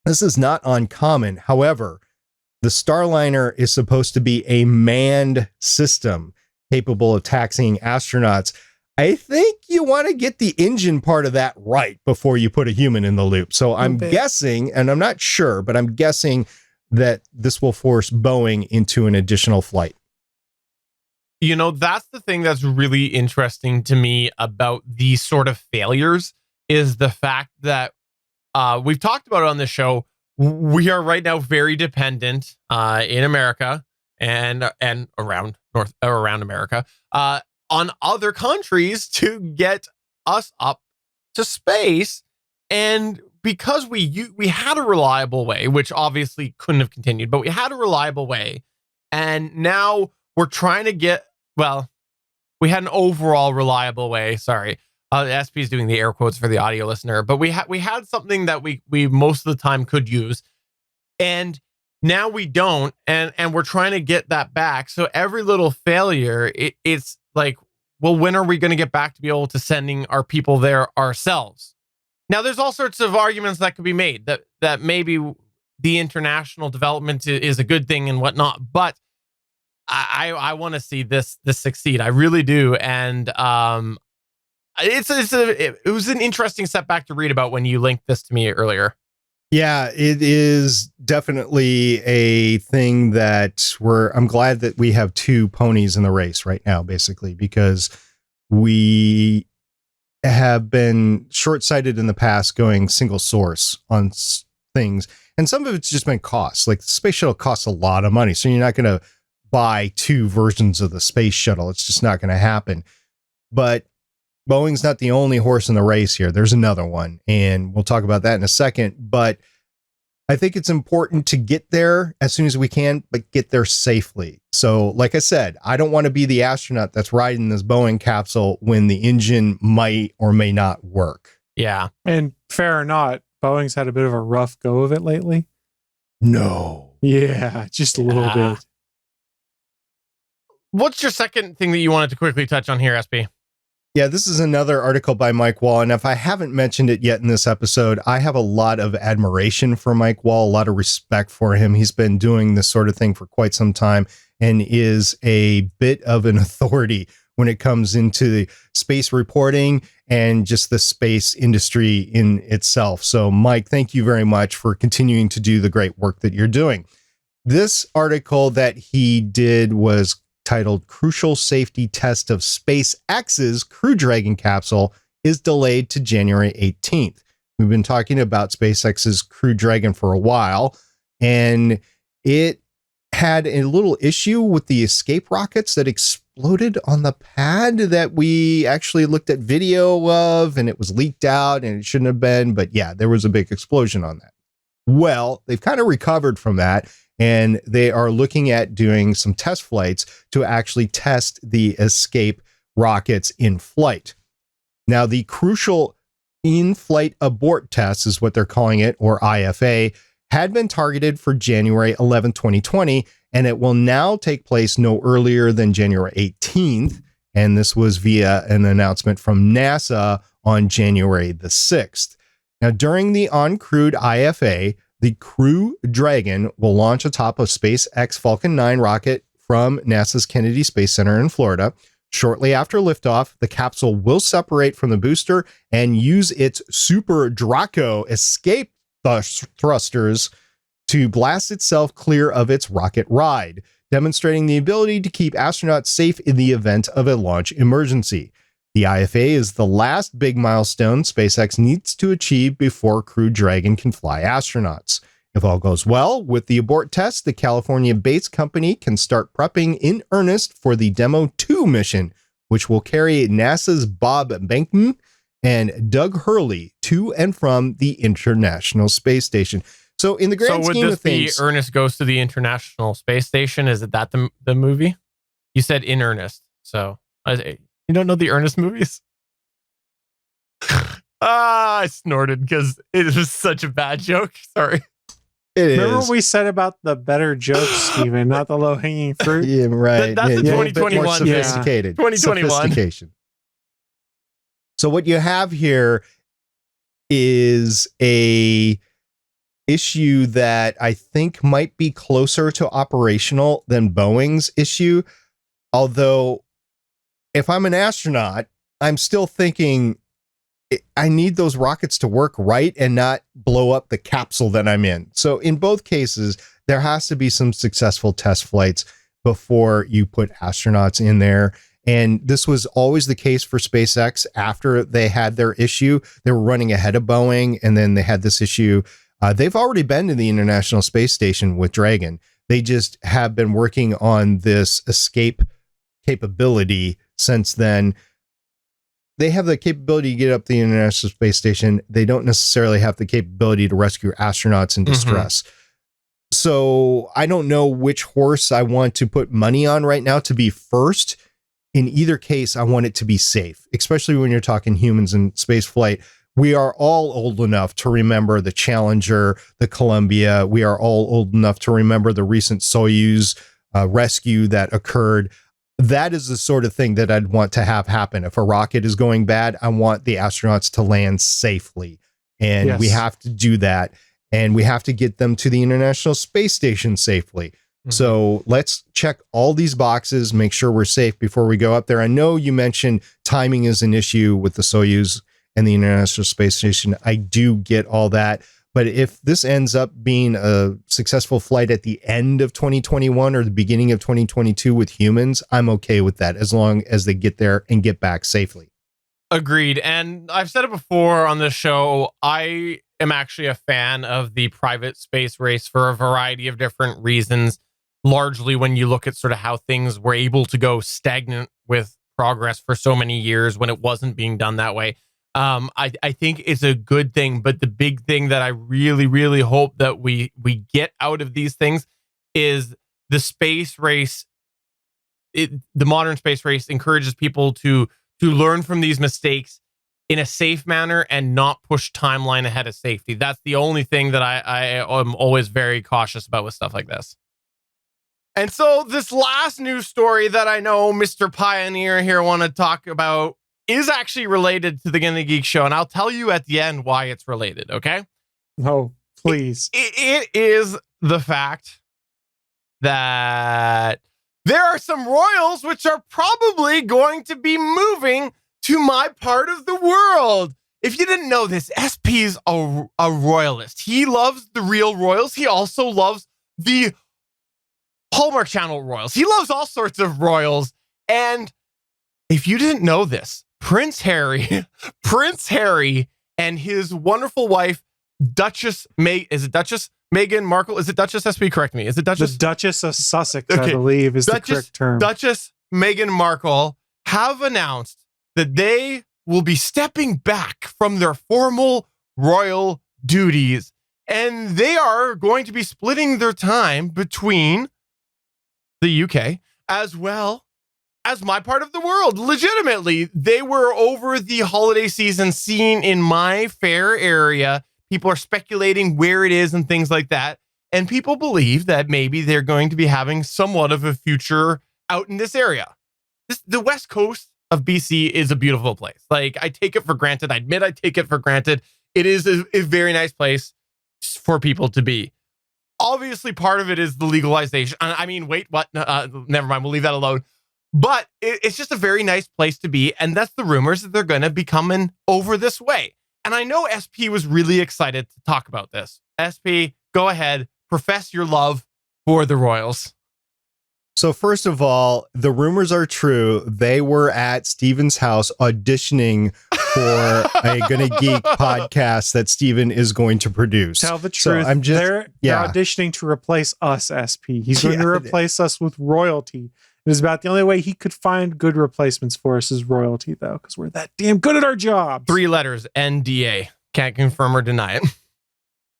this is not uncommon. However, the Starliner is supposed to be a manned system capable of taxiing astronauts. I think you want to get the engine part of that right before you put a human in the loop. So I'm guessing, and I'm not sure, but I'm guessing that this will force Boeing into an additional flight. You know, that's the thing that's really interesting to me about these sort of failures is the fact that we've talked about it on this show. We are right now very dependent in America and around America on other countries to get us up to space. And because we had a reliable way, which obviously couldn't have continued, but we had a reliable way, and now we're trying to get, well, we had an overall reliable way. Sorry. SP is doing the air quotes for the audio listener, but we had something that we most of the time could use, and now we don't, and we're trying to get that back. So every little failure, it's like, well, when are we going to get back to be able to sending our people there ourselves? Now, there's all sorts of arguments that could be made that maybe the international development is a good thing and whatnot, but I want to see this succeed. I really do, and it was an interesting setback to read about when you linked this to me earlier. Yeah, it is definitely a thing that I'm glad that we have two ponies in the race right now, basically, because we have been short-sighted in the past going single source on things. And some of it's just been costs. Like the space shuttle costs a lot of money. So you're not going to buy two versions of the space shuttle. It's just not going to happen. But Boeing's not the only horse in the race here. There's another one, and we'll talk about that in a second. But I think it's important to get there as soon as we can, but get there safely. So, like I said, I don't want to be the astronaut that's riding this Boeing capsule when the engine might or may not work. Yeah. And fair or not, Boeing's had a bit of a rough go of it lately. No. Yeah, just a little bit. What's your second thing that you wanted to quickly touch on here, SP? Yeah, this is another article by Mike Wall. And if I haven't mentioned it yet in this episode, I have a lot of admiration for Mike Wall, a lot of respect for him. He's been doing this sort of thing for quite some time and is a bit of an authority when it comes into the space reporting and just the space industry in itself. So, Mike, thank you very much for continuing to do the great work that you're doing. This article that he did was titled Crucial Safety Test of SpaceX's Crew Dragon capsule is delayed to January 18th. We've been talking about SpaceX's Crew Dragon for a while, and it had a little issue with the escape rockets that exploded on the pad that we actually looked at video of, and it was leaked out and it shouldn't have been, but yeah, there was a big explosion on that. Well, they've kind of recovered from that, and they are looking at doing some test flights to actually test the escape rockets in flight. Now, the crucial in-flight abort test is what they're calling it, or IFA, had been targeted for January 11, 2020, and it will now take place no earlier than January 18th. And this was via an announcement from NASA on January the 6th. Now, during the uncrewed IFA, the Crew Dragon will launch atop a SpaceX Falcon 9 rocket from NASA's Kennedy Space Center in Florida. Shortly after liftoff, the capsule will separate from the booster and use its Super Draco escape thrusters to blast itself clear of its rocket ride, demonstrating the ability to keep astronauts safe in the event of a launch emergency. The IFA is the last big milestone SpaceX needs to achieve before Crew Dragon can fly astronauts. If all goes well with the abort test, the California-based company can start prepping in earnest for the Demo 2 mission, which will carry NASA's Bob Behnken and Doug Hurley to and from the International Space Station. So in the grand scheme of things... So would this be Ernest Goes to the International Space Station? Is it that the movie? You said In Earnest. So you don't know the Ernest movies? I snorted because it was such a bad joke. Sorry. Remember what we said about the better jokes, Steven, not the low-hanging fruit? Yeah, right. That's the 2021. Sophisticated. 2021. Sophistication. So what you have here is a issue that I think might be closer to operational than Boeing's issue. Although, if I'm an astronaut, I'm still thinking I need those rockets to work right and not blow up the capsule that I'm in. So in both cases, there has to be some successful test flights before you put astronauts in there. And this was always the case for SpaceX after they had their issue. They were running ahead of Boeing, and then they had this issue. They've already been to the International Space Station with Dragon. They just have been working on this escape capability since then. They have the capability to get up the International Space Station. They don't necessarily have the capability to rescue astronauts in distress. So I don't know which horse I want to put money on right now to be first. In either case, I want it to be safe, especially when you're talking humans in space flight. We are all old enough to remember the Challenger, the Columbia. We are all old enough to remember the recent Soyuz rescue that occurred. That is the sort of thing that I'd want to have happen. If a rocket is going bad, I want the astronauts to land safely. And we have to do that. And we have to get them to the International Space Station safely. So let's check all these boxes, make sure we're safe before we go up there. I know you mentioned timing is an issue with the Soyuz and the International Space Station. I do get all that. But if this ends up being a successful flight at the end of 2021 or the beginning of 2022 with humans, I'm okay with that as long as they get there and get back safely. Agreed. And I've said it before on this show, I am actually a fan of the private space race for a variety of different reasons. Largely when you look at sort of how things were able to go stagnant with progress for so many years when it wasn't being done that way. I think it's a good thing, but the big thing that I really, really hope that we get out of these things is the space race. The modern space race encourages people to learn from these mistakes in a safe manner and not push timeline ahead of safety. That's the only thing that I am always very cautious about with stuff like this. And so this last news story that I know Mr. Pioneer here want to talk about is actually related to the Gonna Geek Show, and I'll tell you at the end why it's related, okay? No, please. It is the fact that there are some royals which are probably going to be moving to my part of the world. If you didn't know this, SP's a royalist. He loves the real royals. He also loves the Hallmark Channel royals. He loves all sorts of royals. And if you didn't know this, Prince Harry and his wonderful wife, Duchess Meghan Markle? Is it Duchess? SP, correct me. Is it Duchess? The Duchess of Sussex, okay. I believe, is the correct term. Duchess Meghan Markle have announced that they will be stepping back from their formal royal duties, and they are going to be splitting their time between the UK as well as my part of the world. Legitimately, they were over the holiday season seen in my fair area. People are speculating where it is and things like that. And people believe that maybe they're going to be having somewhat of a future out in this area. The west coast of BC is a beautiful place. Like, I take it for granted. I admit I take it for granted. It is a very nice place for people to be. obviously part of it is the legalization. I mean, wait, what? Never mind. We'll leave that alone. But it's just a very nice place to be. And that's the rumors that they're going to be coming over this way. And I know SP was really excited to talk about this. SP, go ahead. Profess your love for the Royals. So first of all, the rumors are true. They were at Steven's house auditioning for a Gonna Geek podcast that Steven is going to produce. Tell the truth. So they're auditioning to replace us, SP. He's going to replace us with royalty. It is about the only way he could find good replacements for us is royalty, though, because we're that damn good at our job. 3 letters, NDA. Can't confirm or deny it.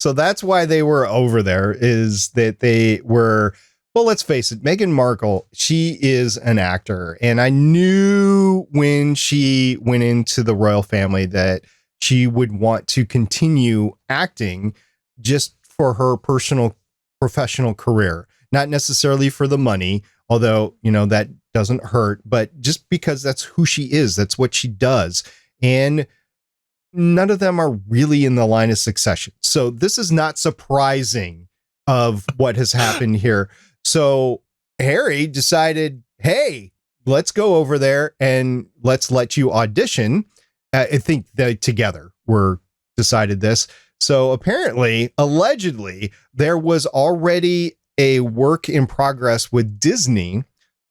So that's why they were over there, is that they were, well, let's face it, Meghan Markle, she is an actor. And I knew when she went into the royal family that she would want to continue acting just for her personal professional career, not necessarily for the money. Although, that doesn't hurt, but just because that's who she is, that's what she does. And none of them are really in the line of succession. So this is not surprising of what has happened here. So Harry decided, hey, let's go over there and let's let you audition. I think they together were decided this. So apparently, allegedly, there was already a work in progress with Disney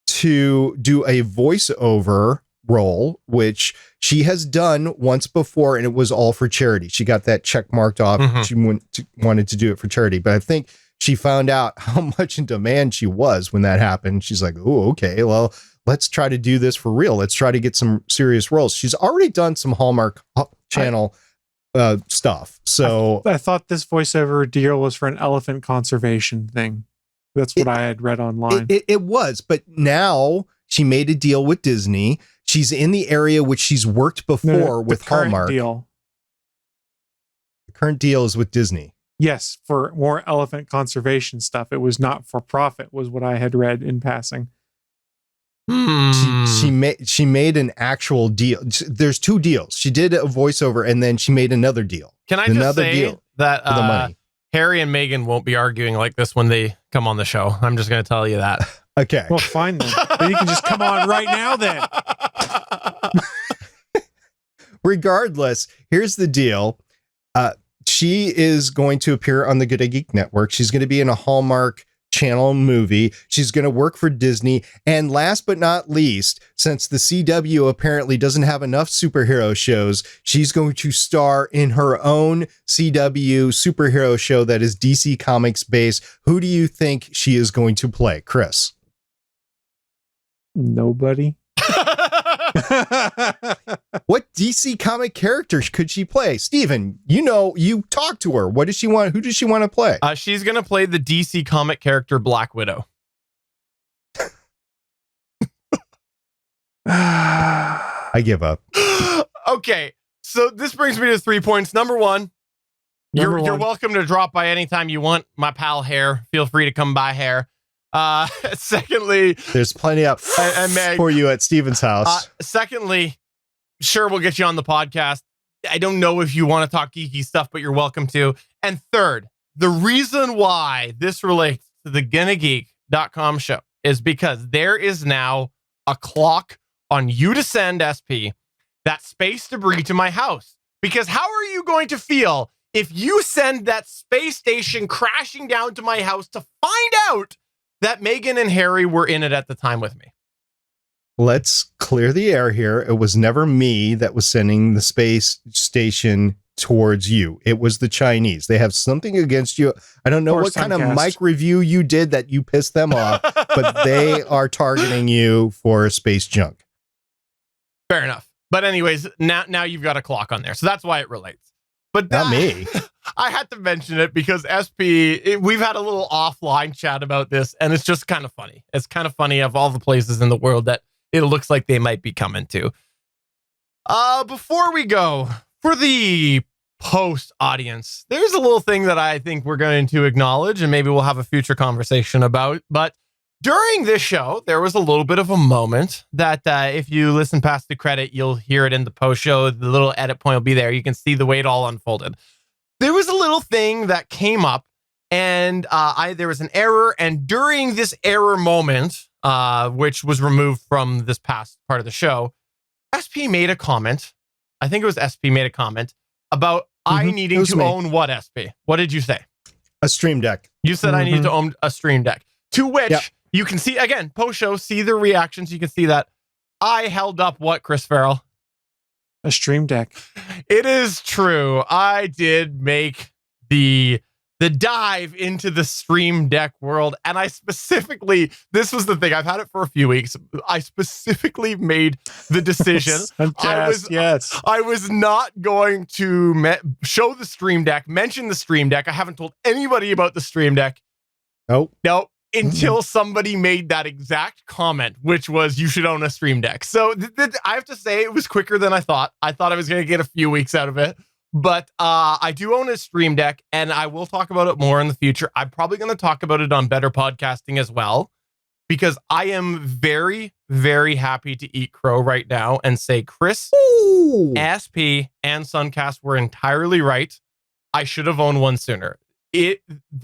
to do a voiceover role, which she has done once before, and it was all for charity. She got that check marked off. She wanted to do it for charity, but I think she found out how much in demand she was when that happened. She's like, oh, okay, well, let's try to do this for real. Let's try to get some serious roles. She's already done some Hallmark Channel stuff. So I thought this voiceover deal was for an elephant conservation thing. That's what I had read online. It was, but now she made a deal with Disney. She's in the area which she's worked before with Hallmark. Deal. The current deal is with Disney. Yes, for more elephant conservation stuff. It was not for profit, was what I had read in passing. She made an actual deal. There's 2 deals. She did a voiceover and then she made another deal. Can I just say that the money. Harry and Meghan won't be arguing like this when they come on the show. I'm just going to tell you that. Okay. Well, fine then. Then you can just come on right now then. Regardless, here's the deal. She is going to appear on the Good Geek Network. She's going to be in a Hallmark Channel movie. She's going to work for Disney. And last but not least, since the CW apparently doesn't have enough superhero shows, she's going to star in her own CW superhero show that is DC Comics based. Who do you think she is going to play, Chris? Nobody. What DC comic characters could she play? Steven, you talk to her. What does she want? Who does she want to play? She's going to play the DC comic character Black Widow. I give up. Okay, so this brings me to 3 points. Number one, you're welcome to drop by anytime you want, my pal Hair. Feel free to come by, Hair. Secondly, there's plenty up for you at Steven's house. Secondly, sure, we'll get you on the podcast. I don't know if you want to talk geeky stuff, but you're welcome to. And third, the reason why this relates to the GonnaGeek.com show is because there is now a clock on you to send SP that space debris to my house. Because how are you going to feel if you send that space station crashing down to my house to find out that Meghan and Harry were in it at the time with me? Let's clear the air here. It was never me that was sending the space station towards you. It was the Chinese. They have something against you. I don't know what kind of mic review you did that you pissed them off, but they are targeting you for space junk. Fair enough. But anyways, now you've got a clock on there. So that's why it relates. But not me. I had to mention it because we've had a little offline chat about this, and it's just kind of funny. It's kind of funny of all the places in the world that it looks like they might be coming to. Before we go, for the post audience, there's a little thing that I think we're going to acknowledge, and maybe we'll have a future conversation about. But during this show, there was a little bit of a moment that if you listen past the credit, you'll hear it in the post show. The little edit point will be there. You can see the way it all unfolded. There was a little thing that came up, and there was an error. And during this error moment, which was removed from this past part of the show, SP made a comment. I think it was SP made a comment about I needing to own what, SP? What did you say? A Stream Deck. You said I needed to own a Stream Deck. To which you can see, again, post-show, see the reactions. You can see that I held up what, Chris Farrell? A Stream Deck. It is true. I did make the dive into the Stream Deck world. And I specifically, this was the thing, I've had it for a few weeks. I specifically made the decision. I was not going to show the Stream Deck, mention the Stream Deck. I haven't told anybody about the Stream Deck. Nope. Until somebody made that exact comment, which was, you should own a Stream Deck. So I have to say, it was quicker than I thought. I thought I was going to get a few weeks out of it. But I do own a Stream Deck, and I will talk about it more in the future. I'm probably going to talk about it on Better Podcasting as well, because I am very, very happy to eat crow right now and say Chris, SP, and Suncast were entirely right. I should have owned one sooner. The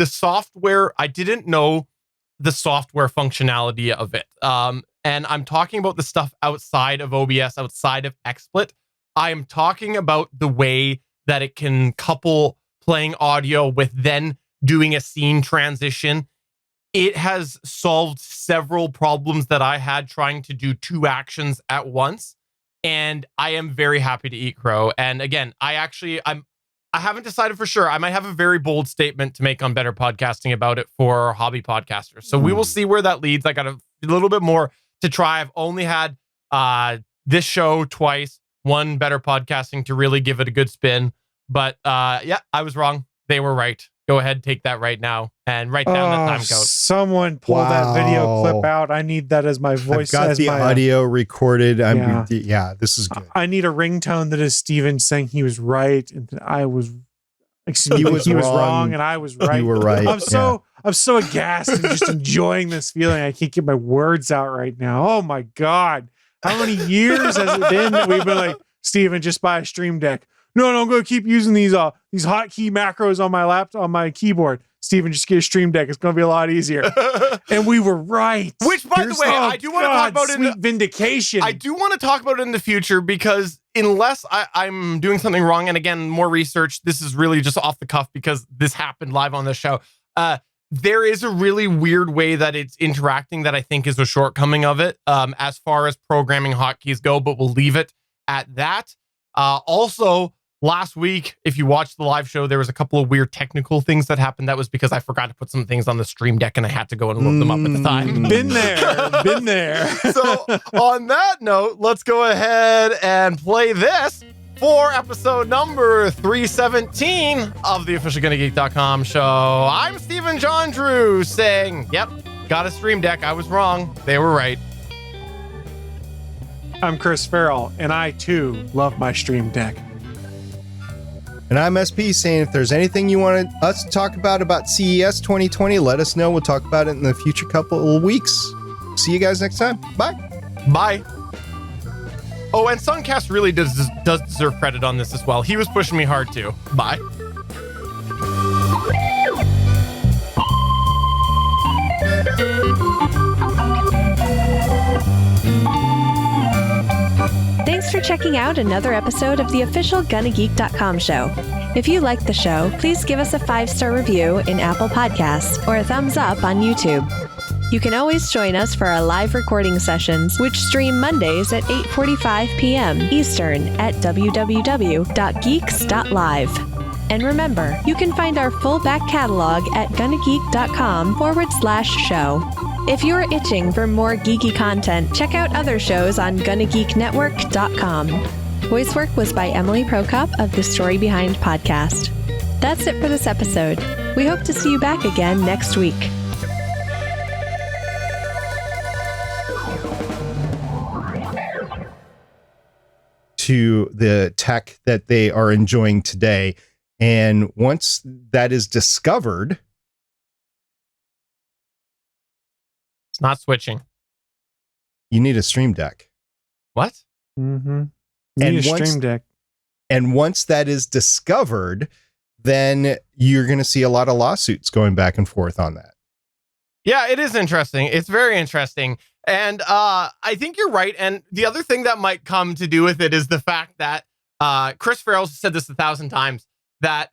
software, I didn't know the software functionality of it. And I'm talking about the stuff outside of OBS, outside of XSplit. I'm talking about the way that it can couple playing audio with then doing a scene transition. It has solved several problems that I had trying to do two actions at once. And I am very happy to eat crow. And again, I haven't decided for sure. I might have a very bold statement to make on Better Podcasting about it for hobby podcasters. So we will see where that leads. I got a little bit more to try. I've only had this show twice, one Better Podcasting to really give it a good spin. But I was wrong. They were right. Go ahead, take that right now and write down the time code. Someone pull that video clip out. I need that as my voice. I've got the audio recorded. This is good. I need a ringtone that is Steven saying he was right and that I was. He was wrong and I was right. You were right. I'm so aghast and just enjoying this feeling. I can't get my words out right now. Oh my God. How many years has it been that we've been like, Steven, just buy a Stream Deck? No, I'm going to keep using these hotkey macros on my laptop, on my keyboard. Steven, just get a Stream Deck. It's going to be a lot easier. And we were right. Which, by the way, I do want to talk about sweet vindication. I do want to talk about it in the future, because unless I'm doing something wrong, and again, more research, this is really just off the cuff because this happened live on the show. There is a really weird way that it's interacting that I think is a shortcoming of it, as far as programming hotkeys go, but we'll leave it at that. Also, last week, if you watched the live show, there was a couple of weird technical things that happened. That was because I forgot to put some things on the Stream Deck and I had to go and look them up at the time. Been there. So on that note, let's go ahead and play this for episode number 317 of the official GonnaGeek.com show. I'm Stephen John Drew saying, yep, got a Stream Deck. I was wrong. They were right. I'm Chris Farrell, and I too love my Stream Deck. And I'm SP saying, if there's anything you want us to talk about CES 2020, let us know. We'll talk about it in the future couple of weeks. See you guys next time. Bye. Bye. Oh, and Suncast really does deserve credit on this as well. He was pushing me hard too. Bye. Thanks for checking out another episode of the official GonnaGeek.com show. If you like the show, please give us a 5-star review in Apple Podcasts or a thumbs up on YouTube. You can always join us for our live recording sessions, which stream Mondays at 8:45 p.m. Eastern at www.geeks.live. And remember, you can find our full back catalog at GonnaGeek.com/show. If you're itching for more geeky content, check out other shows on GonnaGeekNetwork.com. Voice work was by Emily Prokop of The Story Behind podcast. That's it for this episode. We hope to see you back again next week. To the tech that they are enjoying today. And once that is discovered, it's not switching. You need a Stream Deck. What? Mm-hmm. You need a Stream Deck. And once that is discovered, then you're going to see a lot of lawsuits going back and forth on that. Yeah, it is interesting. It's very interesting. And I think you're right. And the other thing that might come to do with it is the fact that Chris Farrell's said this 1,000 times, that